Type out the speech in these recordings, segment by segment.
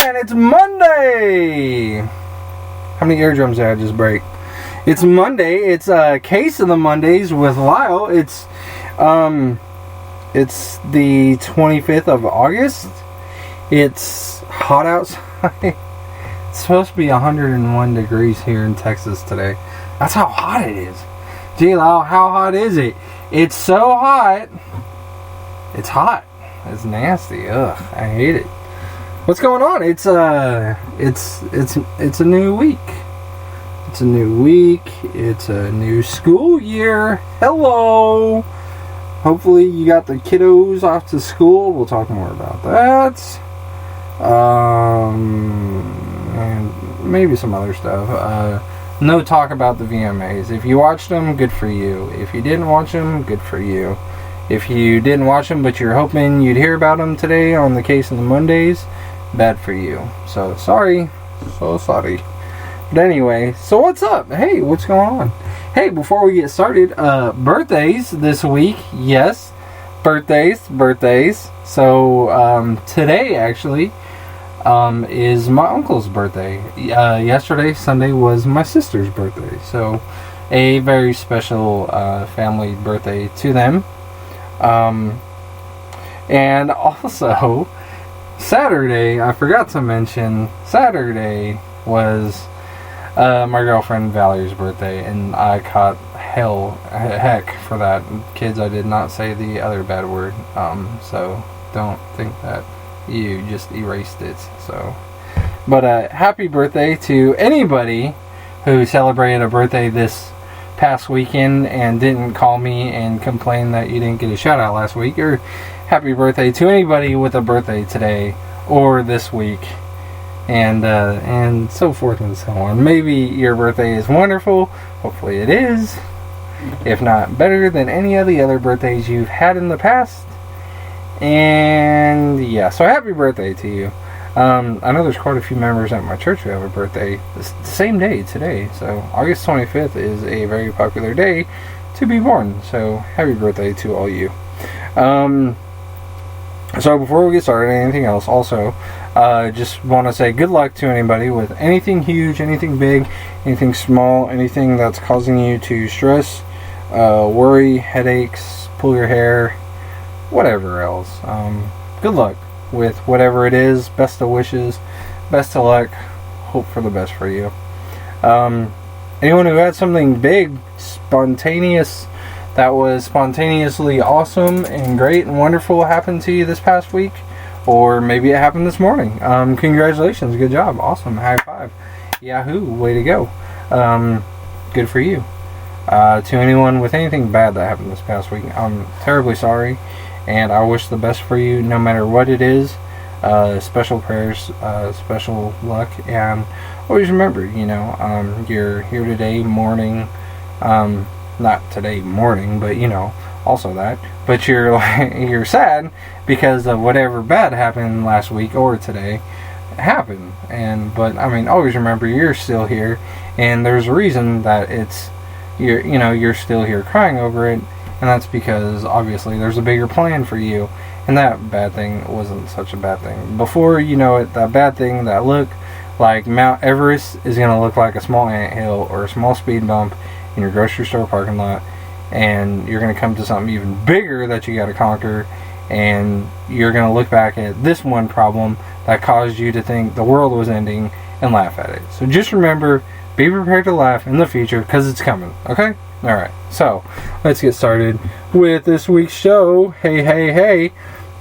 And it's Monday! How many eardrums did I just break? It's Monday. It's a case of the Mondays with Lyle. It's the 25th of August. It's hot outside. It's supposed to be 101 degrees here in Texas today. That's how hot it is. Gee, Lyle, how hot is it? It's so hot. It's hot. It's nasty. Ugh, I hate it. What's going on? It's a new week. It's a new week. It's a new school year. Hello. Hopefully you got the kiddos off to school. We'll talk more about that. And maybe some other stuff. No talk about the VMAs. If you watched them, good for you. If you didn't watch them, good for you. If you didn't watch them, but you're hoping you'd hear about them today on the Case of the Mondays, bad for you. So sorry. So sorry. But anyway, so what's up? Hey, what's going on? Hey, before we get started, birthdays this week. Yes, birthdays. So today, actually, is my uncle's birthday. Yesterday, Sunday, was my sister's birthday. So a very special family birthday to them. And also, Saturday, I forgot to mention, Saturday was my girlfriend Valerie's birthday, and I caught heck for that. Kids, I did not say the other bad word, so don't think that you just erased it. So, but happy birthday to anybody who celebrated a birthday this past weekend and didn't call me and complain that you didn't get a shout out last week, or happy birthday to anybody with a birthday today or this week, and so forth and so on. Maybe your birthday is wonderful. Hopefully it is. If not, better than any of the other birthdays you've had in the past. And yeah, so happy birthday to you. I know there's quite a few members at my church who have a birthday the same day today. So August 25th is a very popular day to be born. So happy birthday to all you. So before we get started, anything else, also, just want to say good luck to anybody with anything huge, anything big, anything small, anything that's causing you to stress, worry, headaches, pull your hair, whatever else. Good luck with whatever it is. Best of wishes, best of luck, hope for the best for you. Anyone who had something big, spontaneous, that was spontaneously awesome and great and wonderful happen to you this past week, or maybe it happened this morning, congratulations, good job, awesome, high five, yahoo, way to go, good for you. To anyone with anything bad that happened this past week, I'm terribly sorry, and I wish the best for you no matter what it is. Special prayers, special luck, and always remember, you're here today mourning, not today morning, but also that, but you're sad because of whatever bad happened last week or today happened, but always remember you're still here, and there's a reason that you're still here crying over it, and that's because obviously there's a bigger plan for you, and that bad thing wasn't such a bad thing. Before you know it, that bad thing that looked like Mount Everest is going to look like a small anthill or a small speed bump in your grocery store parking lot, and you're going to come to something even bigger that you got to conquer, and you're going to look back at this one problem that caused you to think the world was ending and laugh at it. So just remember, be prepared to laugh in the future because it's coming, okay? Alright, so let's get started with this week's show. Hey.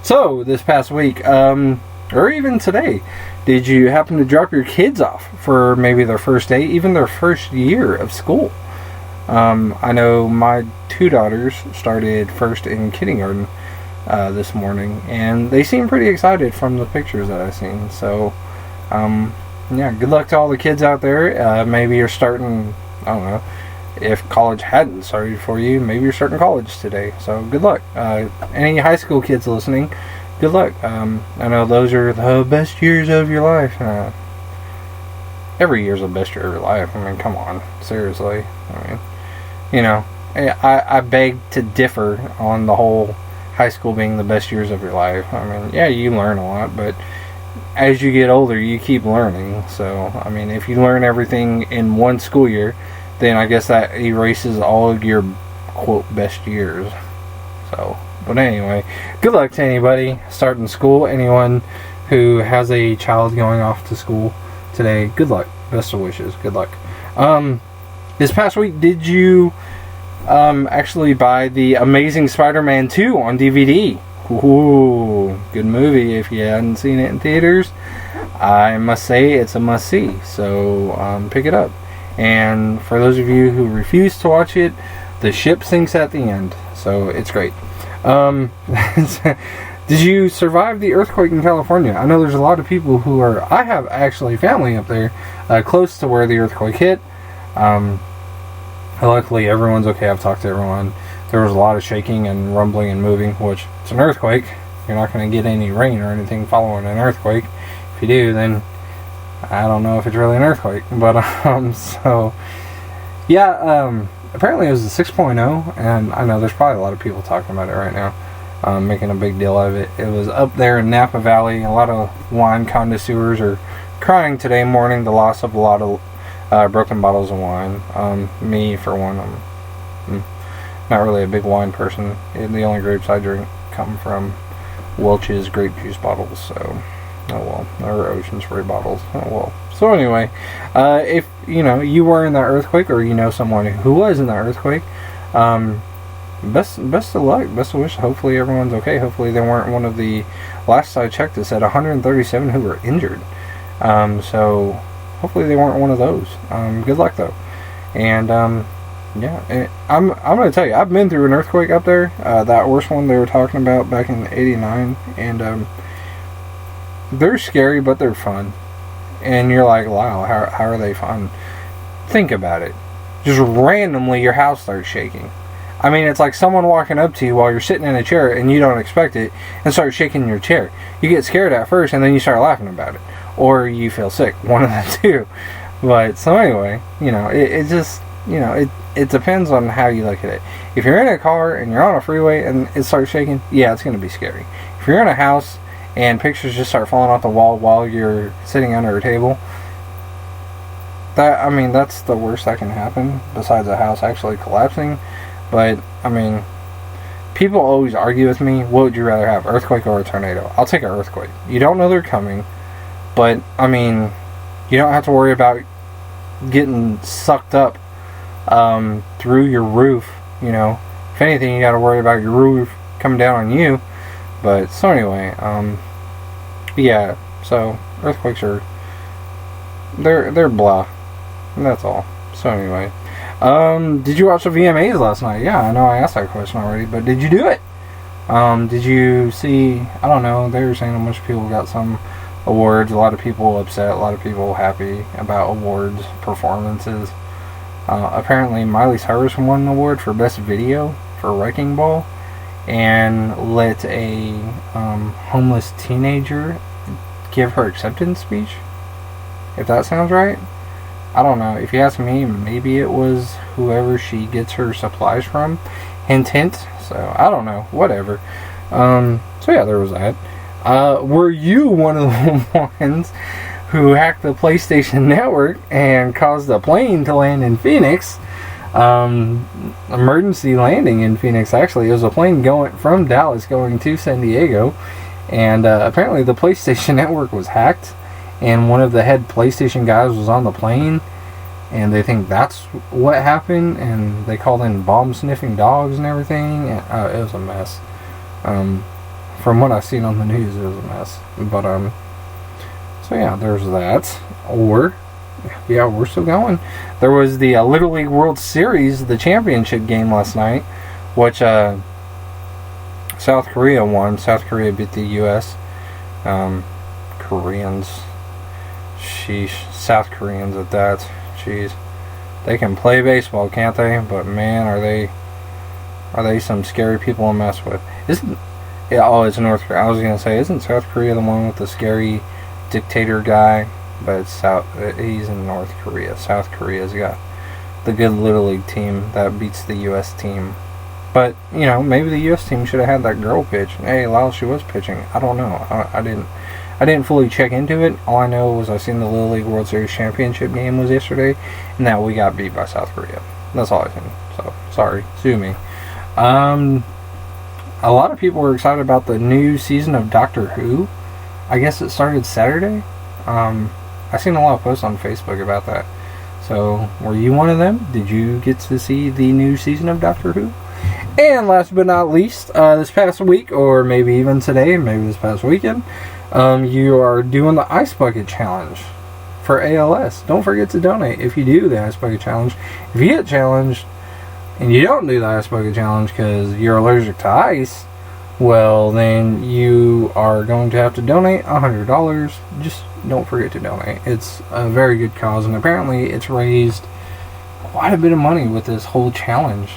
So, this past week, or even today, did you happen to drop your kids off for maybe their first day, even their first year of school? I know my two daughters started first in kindergarten this morning, and they seem pretty excited from the pictures that I've seen. So, yeah, good luck to all the kids out there. Maybe you're starting, I don't know, if college hadn't started for you, maybe you're starting college today. So, good luck. Any high school kids listening, good luck. I know those are the best years of your life. Every year's the best year of your life. Come on, seriously. I beg to differ on the whole high school being the best years of your life. Yeah, you learn a lot, but as you get older, you keep learning. So, I mean, if you learn everything in one school year, then I guess that erases all of your, quote, best years. So, but anyway, good luck to anybody starting school. Anyone who has a child going off to school today, good luck. Best of wishes. Good luck. This past week, did you actually buy the Amazing Spider-Man 2 on DVD? Ooh, good movie. If you hadn't seen it in theaters, I must say it's a must-see. So pick it up. And for those of you who refuse to watch it, the ship sinks at the end. So it's great. Did you survive the earthquake in California? I know there's a lot of people who are... I have actually family up there close to where the earthquake hit. Luckily, everyone's okay. I've talked to everyone. There was a lot of shaking and rumbling and moving, which it's an earthquake. You're not going to get any rain or anything following an earthquake. If you do, then I don't know if it's really an earthquake. But, so, yeah, apparently it was a 6.0, and I know there's probably a lot of people talking about it right now, making a big deal of it. It was up there in Napa Valley. A lot of wine connoisseurs are crying today, mourning the loss of a lot of broken bottles of wine. Me, for one, I'm not really a big wine person. The only grapes I drink come from Welch's grape juice bottles, so, oh well, or Ocean Spray bottles, oh well. So anyway, if, you were in that earthquake, or you know someone who was in that earthquake, best of luck, best of wishes. Hopefully everyone's okay. Hopefully they weren't one of the, last I checked, it said 137 who were injured. So hopefully they weren't one of those. Good luck though. And yeah, I'm gonna tell you, I've been through an earthquake up there. That worst one they were talking about back in '89, and they're scary, but they're fun. And you're like, wow, how are they fun? Think about it. Just randomly your house starts shaking. I mean, it's like someone walking up to you while you're sitting in a chair and you don't expect it and start shaking your chair. You get scared at first and then you start laughing about it. Or you feel sick. One of the two. But, so anyway, it just, it depends on how you look at it. If you're in a car and you're on a freeway and it starts shaking, yeah, it's going to be scary. If you're in a house and pictures just start falling off the wall while you're sitting under a table, that's the worst that can happen, besides a house actually collapsing. But, people always argue with me, what would you rather have, earthquake or a tornado? I'll take an earthquake. You don't know they're coming, but, you don't have to worry about getting sucked up through your roof, If anything, you got to worry about your roof coming down on you. But, so anyway, yeah, so earthquakes are, they're blah, and that's all. So anyway, did you watch the VMAs last night? Yeah, I know I asked that question already, but did you do it? Did you see, I don't know, they were saying a bunch of people got some awards, a lot of people upset, a lot of people happy about awards, performances. Apparently Miley Cyrus won an award for Best Video for Wrecking Ball, and let a homeless teenager give her acceptance speech, if that sounds right. I don't know. If you ask me, maybe it was whoever she gets her supplies from. Hint, hint. So, I don't know. Whatever. So, yeah, there was that. Were you one of the ones who hacked the PlayStation Network and caused a plane to land in Phoenix? Emergency landing in Phoenix, actually. It was a plane going from Dallas going to San Diego, and apparently the PlayStation Network was hacked, and one of the head PlayStation guys was on the plane, and they think that's what happened, and they called in bomb sniffing dogs and everything, and it was a mess. From what I've seen on the news, it was a mess. But so yeah, there's that. Or yeah, we're still going. There was the Little League World Series, the championship game last night, which South Korea won. South Korea beat the U.S. Koreans. Sheesh. South Koreans at that. Jeez. They can play baseball, can't they? But man, are they some scary people to mess with. It's North Korea. I was going to say, isn't South Korea the one with the scary dictator guy? But he's in North Korea. South Korea's got the good Little League team that beats the U.S. team. But, maybe the U.S. team should have had that girl pitch. Hey, Lyle, she was pitching. I don't know. I I didn't fully check into it. All I know was I seen the Little League World Series Championship game was yesterday, and that we got beat by South Korea. That's all I seen. So, sorry. Sue me. A lot of people were excited about the new season of Doctor Who. I guess it started Saturday. I seen a lot of posts on Facebook about that. So, were you one of them? Did you get to see the new season of Doctor Who? And last but not least, this past week, or maybe even today, maybe this past weekend, you are doing the Ice Bucket Challenge for ALS. Don't forget to donate if you do the Ice Bucket Challenge. If you get challenged and you don't do the Ice Bucket Challenge because you're allergic to ice, well, then you are going to have to donate $100. Just don't forget to donate. It's a very good cause, and apparently it's raised quite a bit of money with this whole challenge.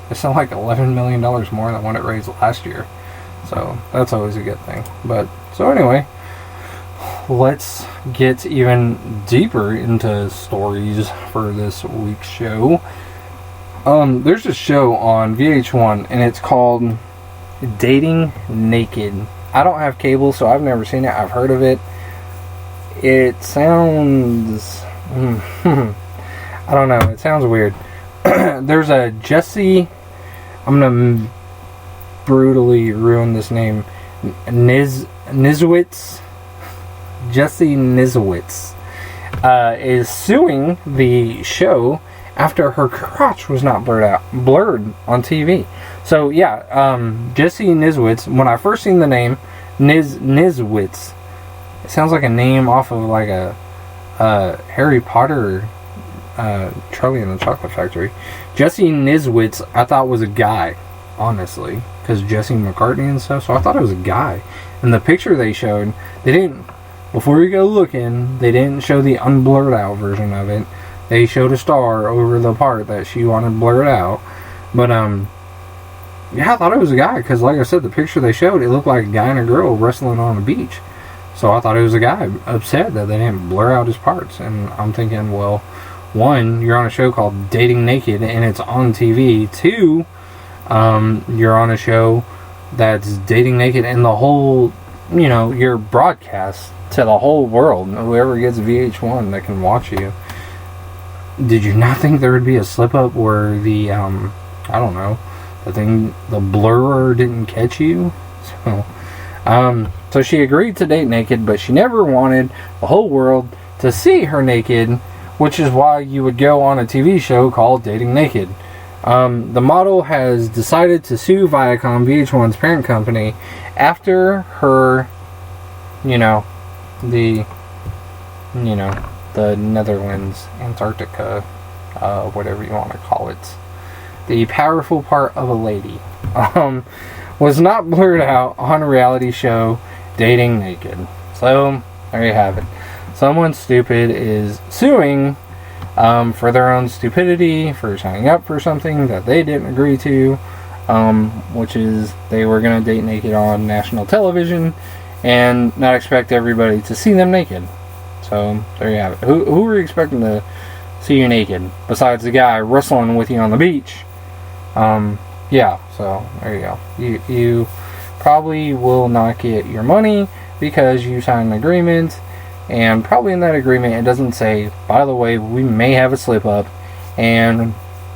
It's not like $11 million more than what it raised last year. So that's always a good thing. But so anyway, let's get even deeper into stories for this week's show. There's a show on VH1 and it's called Dating Naked. I don't have cable, so I've never seen it. I've heard of it. It sounds I don't know, it sounds weird. There's a Jesse, I'm gonna brutally ruin this name, Nizowitz. Jesse Nizowitz is suing the show after her crotch was not blurred on TV. So yeah, Jesse Nizowitz. When I first seen the name Nizowitz, it sounds like a name off of like a Harry Potter, Charlie and the Chocolate Factory. Jesse Nizowitz, I thought was a guy, honestly, because Jesse McCartney and stuff. So I thought it was a guy. And the picture they showed, they didn't. Before you go looking, they didn't show the unblurred out version of it. They showed a star over the part that she wanted blurred out. But yeah, I thought it was a guy because, like I said, the picture they showed, it looked like a guy and a girl wrestling on a beach. So I thought it was a guy upset that they didn't blur out his parts. And I'm thinking, well, one, you're on a show called Dating Naked and it's on TV. Two, you're on a show that's dating naked and the whole, you know, your broadcast to the whole world. Whoever gets VH1 that can watch you. Did you not think there would be a slip up where the, I don't know, the blurrer didn't catch you? So she agreed to date naked, but she never wanted the whole world to see her naked, which is why you would go on a TV show called Dating Naked. The model has decided to sue Viacom, VH1's parent company, after her, the Netherlands, Antarctica, whatever you want to call it, the powerful part of a lady, was not blurred out on a reality show Dating Naked. So, there you have it. Someone stupid is suing for their own stupidity, for signing up for something that they didn't agree to, which is they were going to date naked on national television and not expect everybody to see them naked. So, there you have it. Who were you expecting to see you naked, besides the guy wrestling with you on the beach? Yeah, so, there you go. You probably will not get your money because you signed an agreement, and probably in that agreement it doesn't say, by the way, we may have a slip up and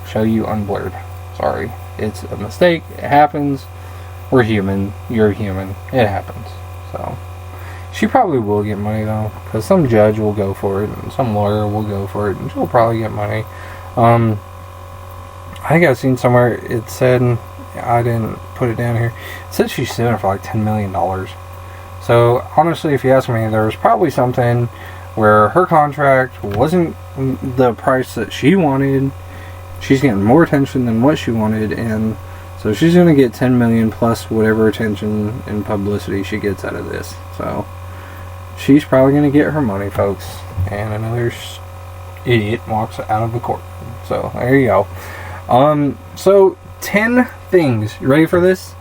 show you unblurred. Sorry, it's a mistake. It happens. We're human. You're human. It happens. So, she probably will get money though, because some judge will go for it, and some lawyer will go for it, and she'll probably get money. I think I've seen somewhere it said, I didn't put it down here, it said she's suing for like $10 million. So, honestly, if you ask me, there was probably something where her contract wasn't the price that she wanted. She's getting more attention than what she wanted, and so she's going to get $10 million plus whatever attention and publicity she gets out of this. So, she's probably going to get her money, folks. And another idiot walks out of the court. So, there you go. So 10 things. You ready for this?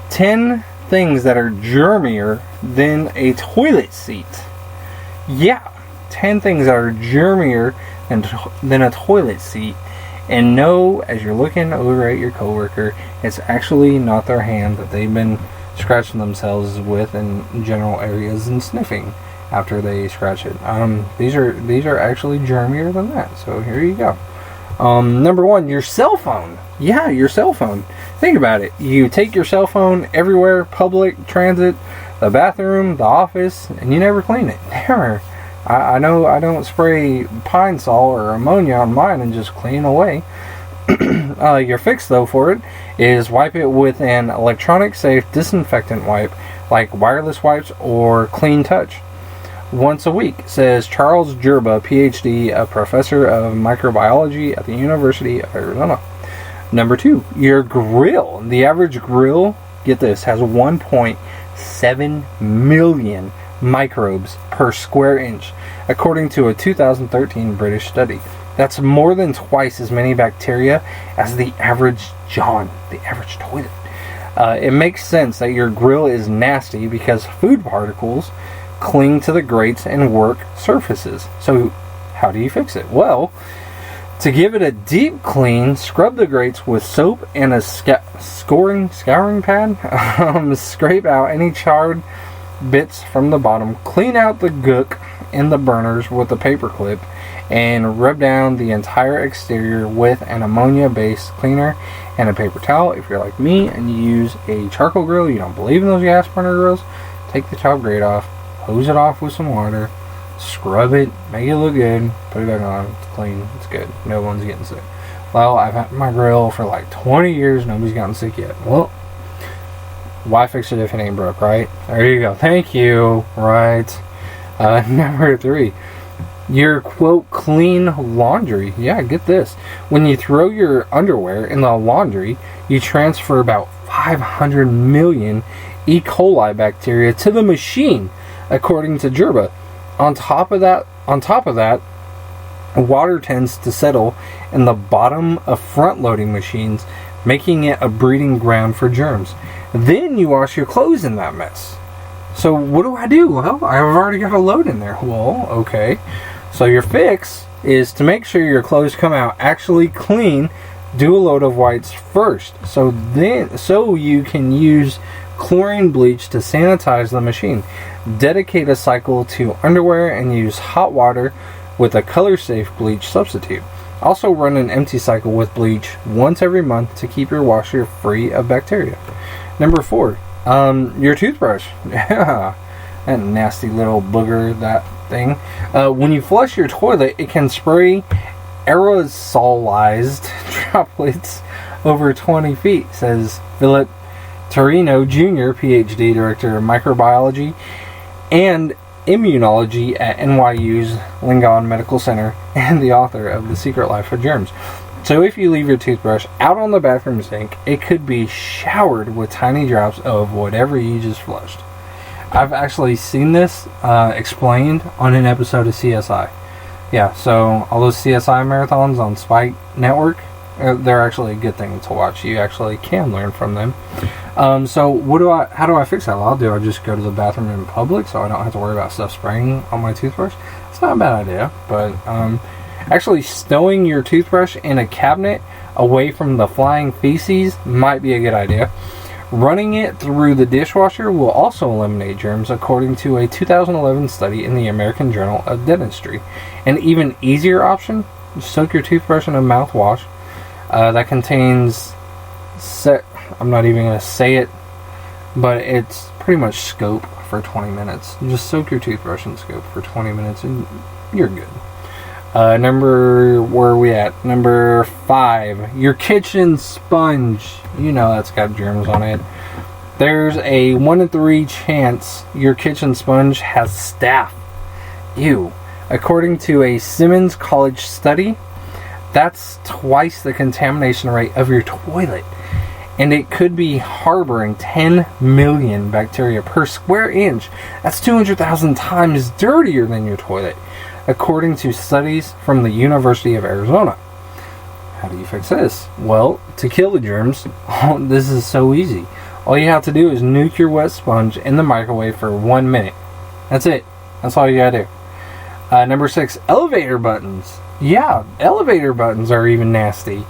10 things that are germier than a toilet seat. Yeah, 10 things that are germier than a toilet seat. And know, as you're looking over at your coworker, it's actually not their hand that they've been scratching themselves with in general areas and sniffing after they scratch it. These are actually germier than that. So here you go. Number 1, your cell phone. Yeah, your cell phone. Think about it. You take your cell phone everywhere, public, transit, the bathroom, the office, and you never clean it. Never. I know I don't spray pine sol or ammonia on mine and just clean away. Your fix, though, for it is wipe it with an electronic safe disinfectant wipe like wireless wipes or Clean Touch. Once a week, says Charles Gerba, PhD, a professor of microbiology at the University of Arizona. Number 2, your grill. The average grill, get this, has 1.7 million microbes per square inch, according to a 2013 British study. That's more than twice as many bacteria as the average toilet. It makes sense that your grill is nasty because food particles cling to the grates and work surfaces. So how do you fix it? Well, to give it a deep clean, scrub the grates with soap and a scouring pad. Scrape out any charred bits from the bottom. Clean out the gook in the burners with a paper clip and rub down the entire exterior with an ammonia-based cleaner and a paper towel. If you're like me and you use a charcoal grill, you don't believe in those gas burner grills, take the top grate off, hose it off with some water, scrub it, make it look good, put it back on, it's clean, it's good, no one's getting sick. Well, I've had my grill for like 20 years, nobody's gotten sick yet. Well, why fix it if it ain't broke, right? There you go, thank you, right. Number 3, your quote clean laundry. Yeah, get this. When you throw your underwear in the laundry, you transfer about 500 million E. coli bacteria to the machine, according to Gerba. On top of that, water tends to settle in the bottom of front-loading machines, making it a breeding ground for germs. Then you wash your clothes in that mess. So what do I do? Well, I've already got a load in there. Well, okay. So your fix is to make sure your clothes come out actually clean. Do a load of whites first, so you can use chlorine bleach to sanitize the machine. Dedicate a cycle to underwear and use hot water with a color-safe bleach substitute. Also run an empty cycle with bleach once every month to keep your washer free of bacteria. Number 4, your toothbrush. Yeah, that nasty little booger, that thing. When you flush your toilet, it can spray aerosolized droplets over 20 feet, says Philip Torino Jr., PhD, Director of Microbiology and Immunology at NYU's Langone Medical Center and the author of The Secret Life of Germs. So if you leave your toothbrush out on the bathroom sink, it could be showered with tiny drops of whatever you just flushed. I've actually seen this explained on an episode of CSI. Yeah, so all those CSI marathons on Spike Network, they're actually a good thing to watch. You actually can learn from them. So how do I fix that? Well, do I just go to the bathroom in public so I don't have to worry about stuff spraying on my toothbrush? It's not a bad idea, but actually stowing your toothbrush in a cabinet away from the flying feces might be a good idea. Running it through the dishwasher will also eliminate germs, according to a 2011 study in the American Journal of Dentistry. An even easier option, soak your toothbrush in a mouthwash that contains I'm not even going to say it, but it's pretty much Scope for 20 minutes. Just soak your toothbrush in Scope for 20 minutes and you're good. Where are we at? Number 5, your kitchen sponge. You know that's got germs on it. There's a 1 in 3 chance your kitchen sponge has staph. Ew. According to a Simmons College study, that's twice the contamination rate of your toilet. And it could be harboring 10 million bacteria per square inch. That's 200,000 times dirtier than your toilet, according to studies from the University of Arizona. How do you fix this? Well, to kill the germs, this is so easy. All you have to do is nuke your wet sponge in the microwave for 1 minute. That's it. That's all you gotta do. Number 6, elevator buttons. Yeah, elevator buttons are even nasty.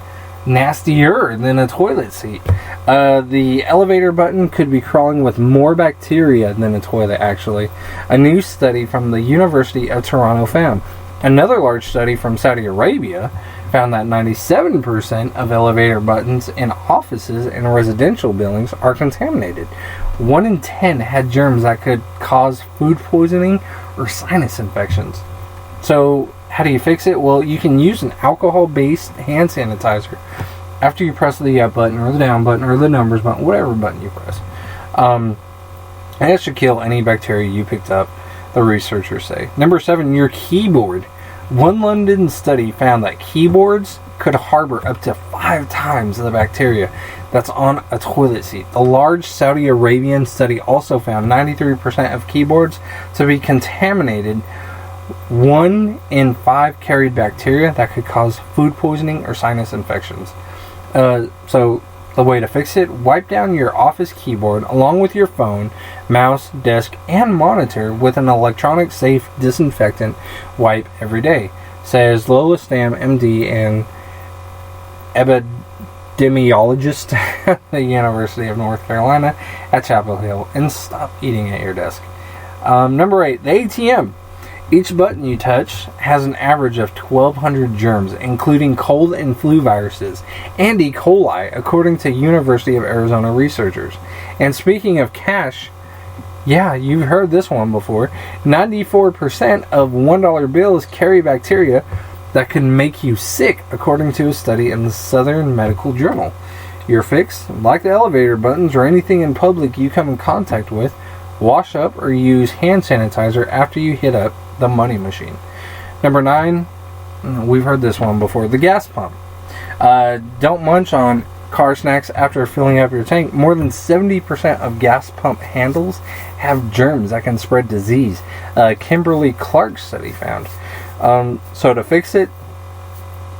nastier than a toilet seat. The elevator button could be crawling with more bacteria than a toilet, actually. A new study from the University of Toronto found. Another large study from Saudi Arabia found that 97% of elevator buttons in offices and residential buildings are contaminated. 1 in 10 had germs that could cause food poisoning or sinus infections. So, how do you fix it? Well, you can use an alcohol-based hand sanitizer after you press the up button or the down button or the numbers button, whatever button you press. And it should kill any bacteria you picked up, the researchers say. Number 7, your keyboard. One London study found that keyboards could harbor up to 5 times the bacteria that's on a toilet seat. The large Saudi Arabian study also found 93% of keyboards to be contaminated. 1 in 5 carried bacteria that could cause food poisoning or sinus infections. So the way to fix it, wipe down your office keyboard along with your phone, mouse, desk, and monitor with an electronic safe disinfectant wipe every day, says Lola Stam, MD, and epidemiologist at the University of North Carolina at Chapel Hill. And stop eating at your desk. Number 8, the ATM. Each button you touch has an average of 1,200 germs, including cold and flu viruses and E. coli, according to University of Arizona researchers. And speaking of cash, yeah, you've heard this one before. 94% of $1 bills carry bacteria that can make you sick, according to a study in the Southern Medical Journal. Your fix, like the elevator buttons or anything in public you come in contact with, wash up or use hand sanitizer after you hit up the money machine. Number 9, we've heard this one before, the gas pump. Don't munch on car snacks after filling up your tank. More than 70% of gas pump handles have germs that can spread disease. Kimberly Clark's study found. So to fix it,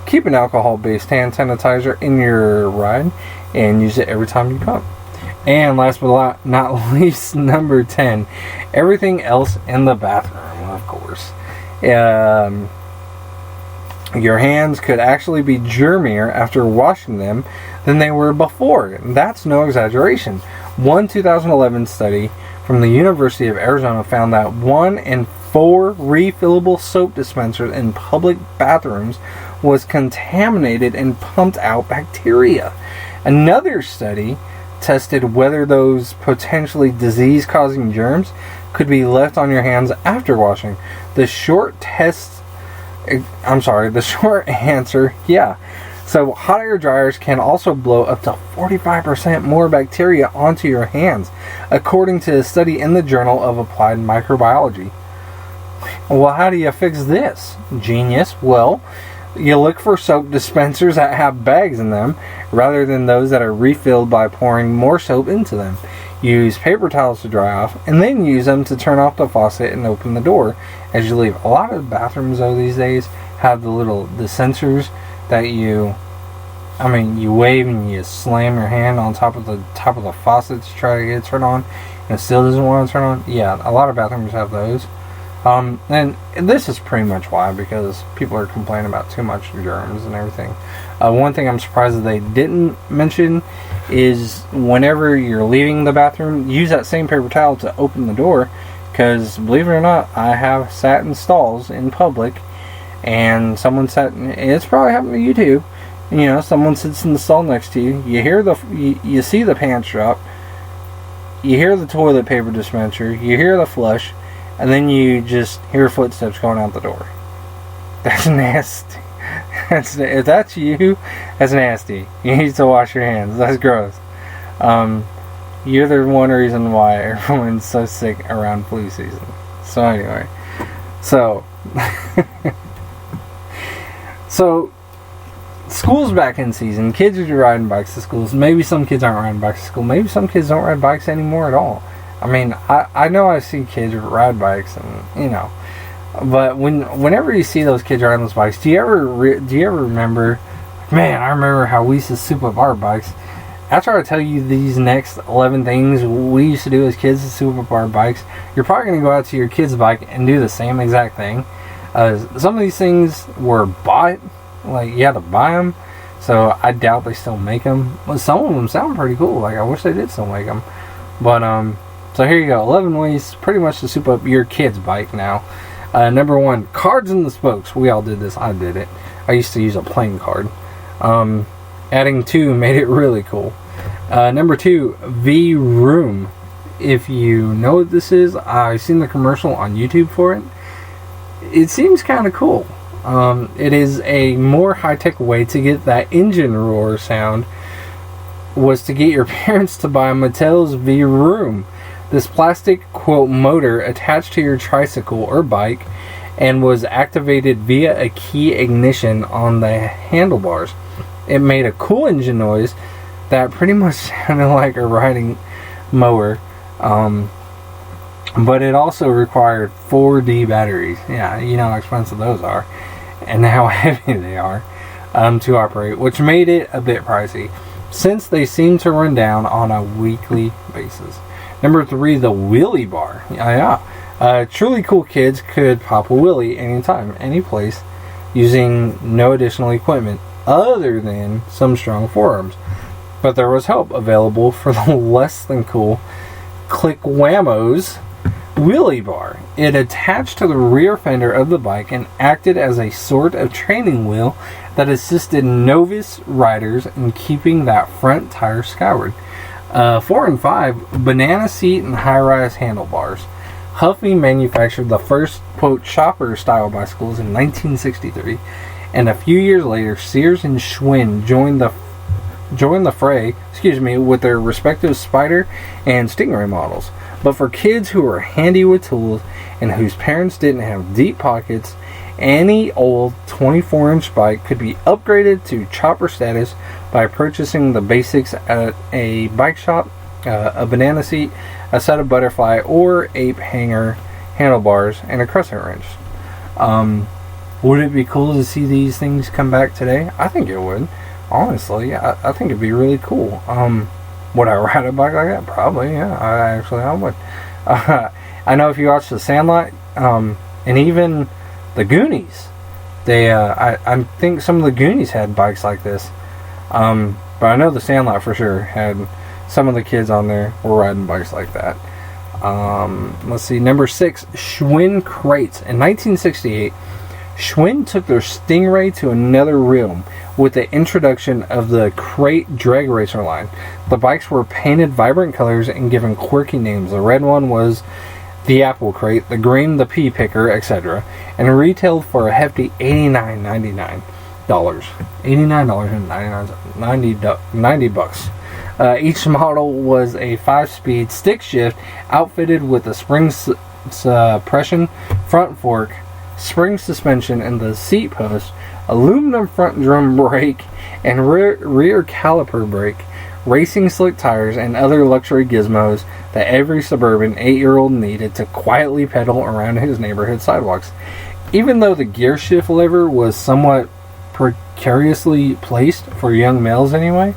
keep an alcohol-based hand sanitizer in your ride and use it every time you pump. And last but not least, number 10, everything else in the bathroom, of course. Your hands could actually be germier after washing them than they were before. That's no exaggeration. One 2011 study from the University of Arizona found that 1 in 4 refillable soap dispensers in public bathrooms was contaminated and pumped out bacteria. Another study tested whether those potentially disease-causing germs could be left on your hands after washing. The short answer, yeah. So hot air dryers can also blow up to 45% more bacteria onto your hands, according to a study in the Journal of Applied Microbiology. Well, how do you fix this? Genius. Well, you look for soap dispensers that have bags in them rather than those that are refilled by pouring more soap into them. Use paper towels to dry off and then use them to turn off the faucet and open the door as you leave. A lot of bathrooms though these days have the sensors that you wave and you slam your hand on top of the faucet to try to get it turned on and it still doesn't want to turn on. Yeah, a lot of bathrooms have those. And this is pretty much why, because people are complaining about too much germs and everything. One thing I'm surprised that they didn't mention is whenever you're leaving the bathroom, use that same paper towel to open the door, because believe it or not, I have sat in stalls in public and someone sat, it's probably happened to you too, someone sits in the stall next to you, you see the pants drop, you hear the toilet paper dispenser, you hear the flush, and then you just hear footsteps going out the door. That's nasty. If that's you, that's nasty. You need to wash your hands. That's gross. You're the one reason why everyone's so sick around flu season. So anyway. So school's back in season. Kids are riding bikes to schools. Maybe some kids aren't riding bikes to school. Maybe some kids don't ride bikes anymore at all. I mean, I know I see kids ride bikes, and but whenever you see those kids riding those bikes, do you ever remember? Man, I remember how we used to soup up our bikes. After I tell you these next 11 things we used to do as kids to soup up our bikes, you're probably going to go out to your kid's bike and do the same exact thing. Some of these things were bought, like you had to buy them. So I doubt they still make them. Well, some of them sound pretty cool. Like, I wish they did still make them. But, so here you go. 11 ways pretty much to soup up your kid's bike now. Number 1, cards in the spokes. We all did this. I did it. I used to use a plain card. Adding 2 made it really cool. Number 2, V-Room. If you know what this is, I've seen the commercial on YouTube for it. It seems kind of cool. It is a more high-tech way to get that engine roar sound, was to get your parents to buy Mattel's V-Room. This plastic, quote, motor attached to your tricycle or bike and was activated via a key ignition on the handlebars. It made a cool engine noise that pretty much sounded like a riding mower. But it also required 4D batteries. Yeah, you know how expensive those are. And how heavy they are to operate, which made it a bit pricey, since they seem to run down on a weekly basis. Number 3, the wheelie bar. Truly cool kids could pop a wheelie anytime, any place, using no additional equipment other than some strong forearms. But there was help available for the less than cool Click Whammo's wheelie bar. It attached to the rear fender of the bike and acted as a sort of training wheel that assisted novice riders in keeping that front tire skyward. 4 and 5, banana seat and high-rise handlebars. Huffy manufactured the first, quote, chopper-style bicycles in 1963, and a few years later, Sears and Schwinn joined the fray, with their respective Spider and Stingray models. But for kids who were handy with tools and whose parents didn't have deep pockets, any old 24-inch bike could be upgraded to chopper status by purchasing the basics at a bike shop, a banana seat, a set of butterfly or ape hanger handlebars, and a crescent wrench. Would it be cool to see these things come back today? I think it would. Honestly, I think it'd be really cool. Would I ride a bike like that? Probably, yeah. I would. I know if you watch The Sandlot, and even The Goonies, I think some of the Goonies had bikes like this. But I know The Sandlot for sure had some of the kids on there were riding bikes like that. Let's see, number 6, Schwinn crates. In 1968, Schwinn took their Stingray to another realm with the introduction of the crate drag racer line. The bikes were painted vibrant colors and given quirky names. The red one was the Apple Crate, the green the Pea Picker, etc., and retailed for a hefty $89.99. $90. Each model was a 5-speed stick shift outfitted with a spring suppression front fork, spring suspension in the seat post, aluminum front drum brake, and rear caliper brake, racing slick tires, and other luxury gizmos that every suburban 8-year-old needed to quietly pedal around his neighborhood sidewalks. Even though the gear shift lever was somewhat precariously placed for young males anyway,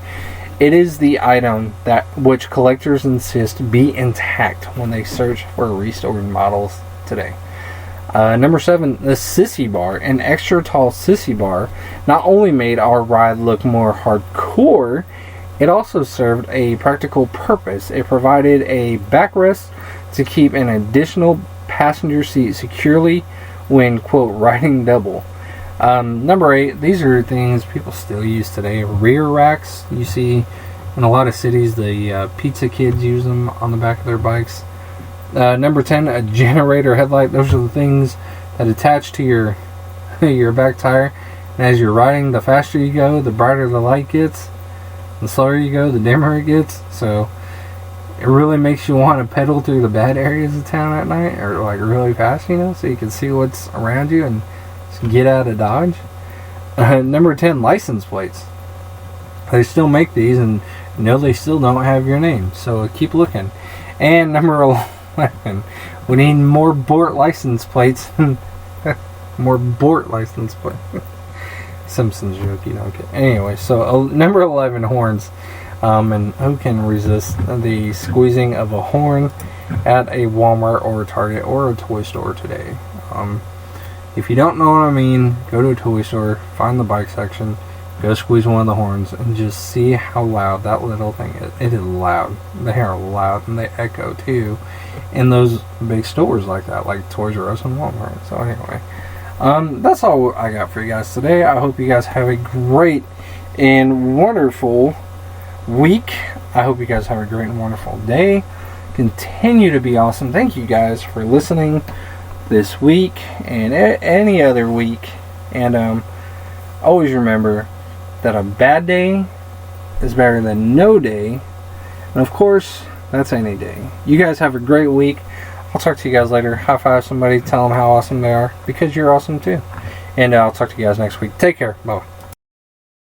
it is the item that which collectors insist be intact when they search for restored models today. Number 7, the Sissy Bar. An extra tall Sissy Bar not only made our ride look more hardcore, it also served a practical purpose. It provided a backrest to keep an additional passenger seat securely when, quote, riding double. Number 8, these are things people still use today. Rear racks. You see in a lot of cities the pizza kids use them on the back of their bikes. Number 10, a generator headlight. Those are the things that attach to your back tire. And as you're riding, the faster you go, the brighter the light gets. The slower you go, the dimmer it gets. So it really makes you want to pedal through the bad areas of town at night, or like really fast, so you can see what's around you and get out of Dodge. Number 10, license plates. They still make these, and they still don't have your name. So keep looking. And number 11, we need more Bort license plates. More Bort license plates. Simpsons joke, you don't get. Anyway, so number 11, horns. And who can resist the squeezing of a horn at a Walmart or a Target or a toy store today? If you don't know what I mean, go to a toy store, find the bike section, go squeeze one of the horns and just see how loud that little thing is. It is loud. They are loud and they echo too in those big stores like that, like Toys R Us and Walmart. So anyway, that's all I got for you guys today. I hope you guys have a great and wonderful week. I hope you guys have a great and wonderful day. Continue to be awesome. Thank you guys for listening this week and any other week. And always remember that a bad day is better than no day. And of course, that's any day. You guys have a great week. I'll talk to you guys later. High five somebody. Tell them how awesome they are, because you're awesome too. And I'll talk to you guys next week. Take care. Bye.